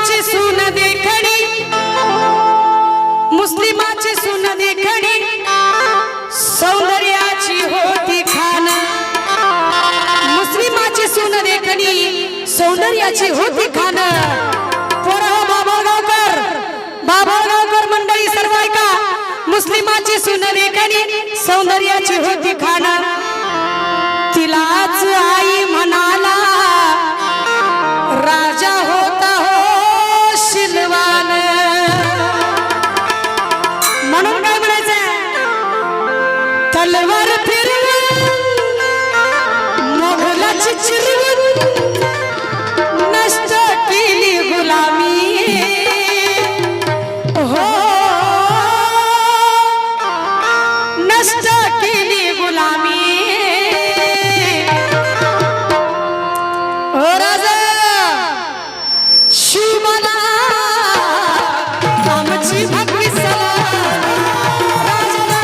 मुस्लिमाची सून देखणी, मुस्लिमाची सून देखणी, सौंदर्याची होती खान। मुस्लिमाची सून देखणी, सौंदर्याची होती खान। बाबळगावकर मंडळी सर्व ऐका, मुस्लिमाची सून देखणी, सौंदर्याची होती खान। तिलाच आई म्हणाला राजा होता हो शिलवान। म्हणून काय म्हणायचं, तलवार फिरवून मोगलाची चिरवून नष्ट केली गुलामी। हो नष्ट केली गुलामी। ओ राजा शिवला आमची भगवी सलामी, राजाला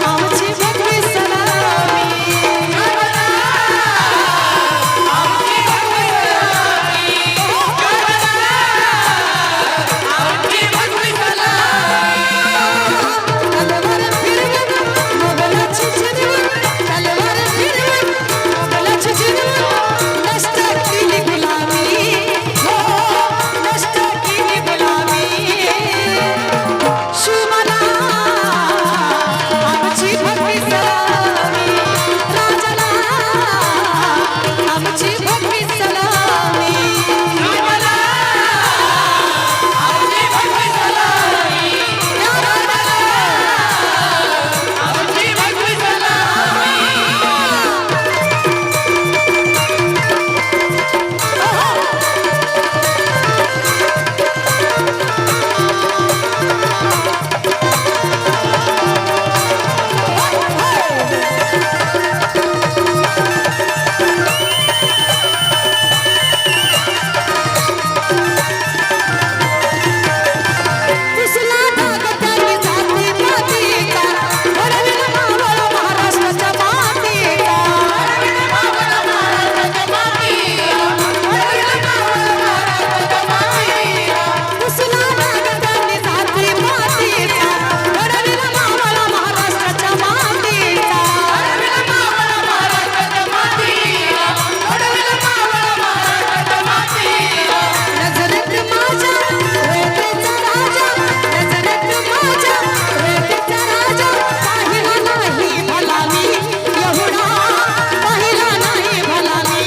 आमची भगवी सलामी, आमची भगवी सलामी, आमची भगवी सलामी। तलवार फिरवून मोगलाची चिरवून, तलवार फिरवून मोगलाची चिरवून नष्ट केली गुलामी। हो नष्ट केली गुलामी। शिवला आमची भगवी सलामी, राजाला आमची भगवी सलामी, शिवला आमची भगवी सलामी, राजाला आमची भगवी सलामी। दिसला डाग त्यांनी जाती पातीचा, घडविला मावळ महाराष्ट्राच्या मातीचा, घडविला मावळ महाराष्ट्राच्या मातीचा, घडविला मावळ महाराष्ट्राच्या मातीचा। दिसला डाग त्यांनी जाती पातीचा, घडविला मावळ महाराष्ट्राच्या मातीचा, घडविला मावळ महाराष्ट्राच्या मातीचा, घडविला मावळ महाराष्ट्राच्या मातीचा। नजरेत माझ्या रेतीचा राजा, नजरेत माझ्या रेतीचा राजा, पाहिला नाही भला मी एवढा, पाहिला नाही भला मी।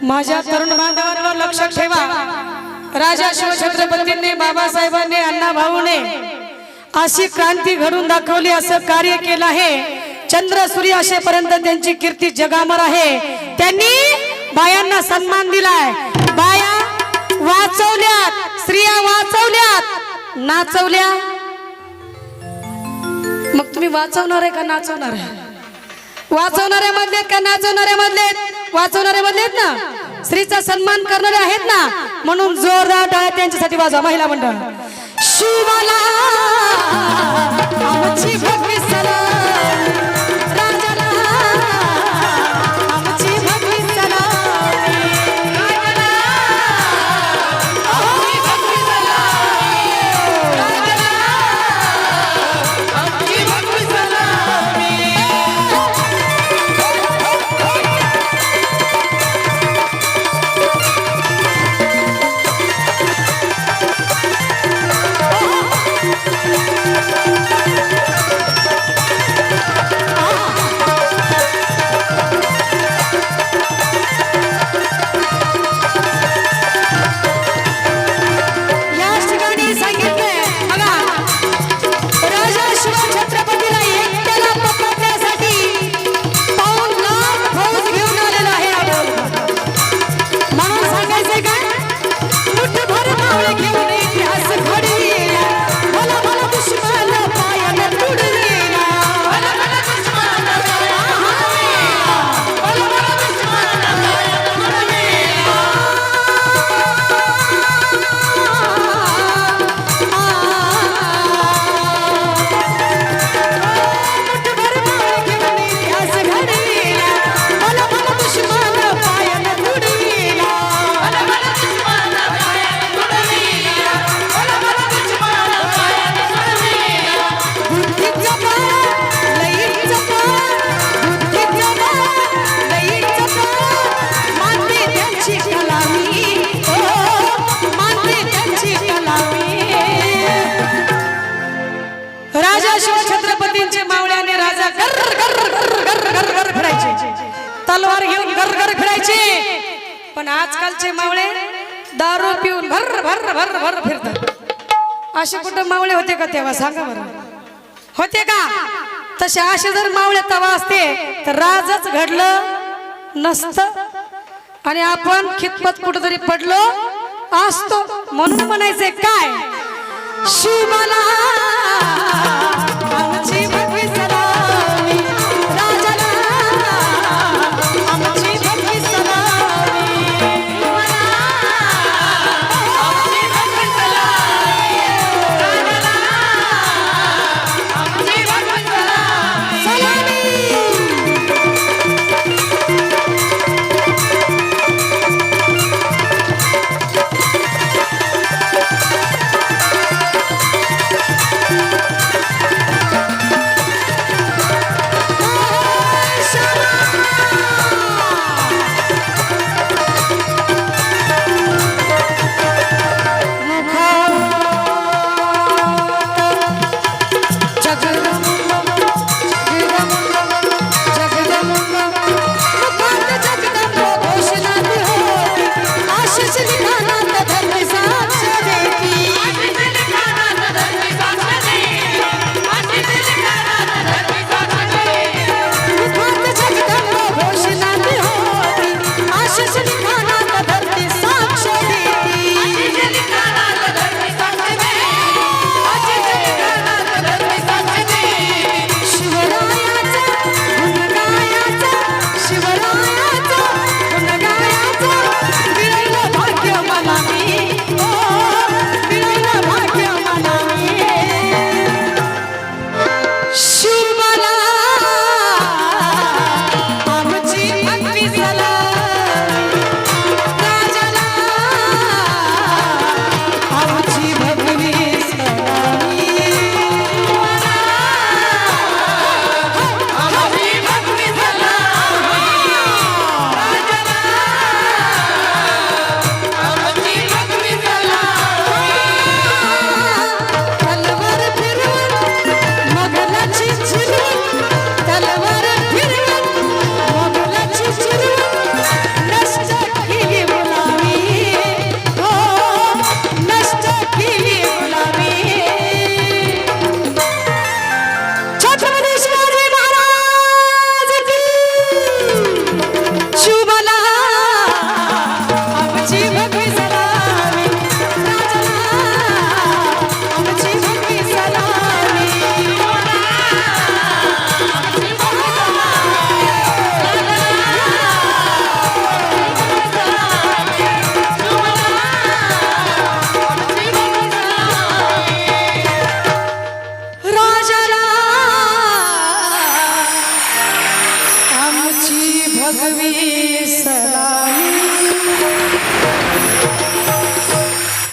माझ्या तरुण बांधवांवर लक्ष ठेवा, राजा शिवछत्रपतींनी, बाबासाहेबांनी, अण्णाभाऊने अशी क्रांती घडून दाखवली, असं कार्य केलं आहे। चंद्र सूर्य असेपर्यंत त्यांची कीर्ती जगामर आहे। त्यांनी बायांना सन्मान दिलाय, बाया वाचवल्यात, स्त्रिया वाचवल्यात, नाचवल्या। मग तुम्ही वाचवणार आहे का नाचवणार आहे? वाचवणाऱ्या मधलेत का नाचवणाऱ्या मधलेत? वाचवणाऱ्या मधलेत ना, स्त्रीचा सन्मान करणारे आहेत ना, म्हणून जोरदार टाळ्या त्यांच्यासाठी वाजवा महिला मंडळ। शिवला आमची भगवी सलामी, राजाला आमची भगवी सलामी, राजाला आमची भगवी सलामी, राजाला आमची भगवी सलामी। पण आजकालचे मावळे दारू पिऊन भर भर भर भर फिरतात. असे कुठं मावळे होते का तेव्हा सांगा बरं, होते का? तसे असे जर मावळे तवा असते तर राजच घडलं नसतं आणि आपण खितपत कुठेतरी पडलो असतो. म्हणून म्हणायचंय काय, शिवला आमची भगवी सलामी, राजाला आमची भगवी सलामी, आमची भगवी सलामी, राजाला आमची भगवी सलामी. घोषणा होती, आशीष लिखाणात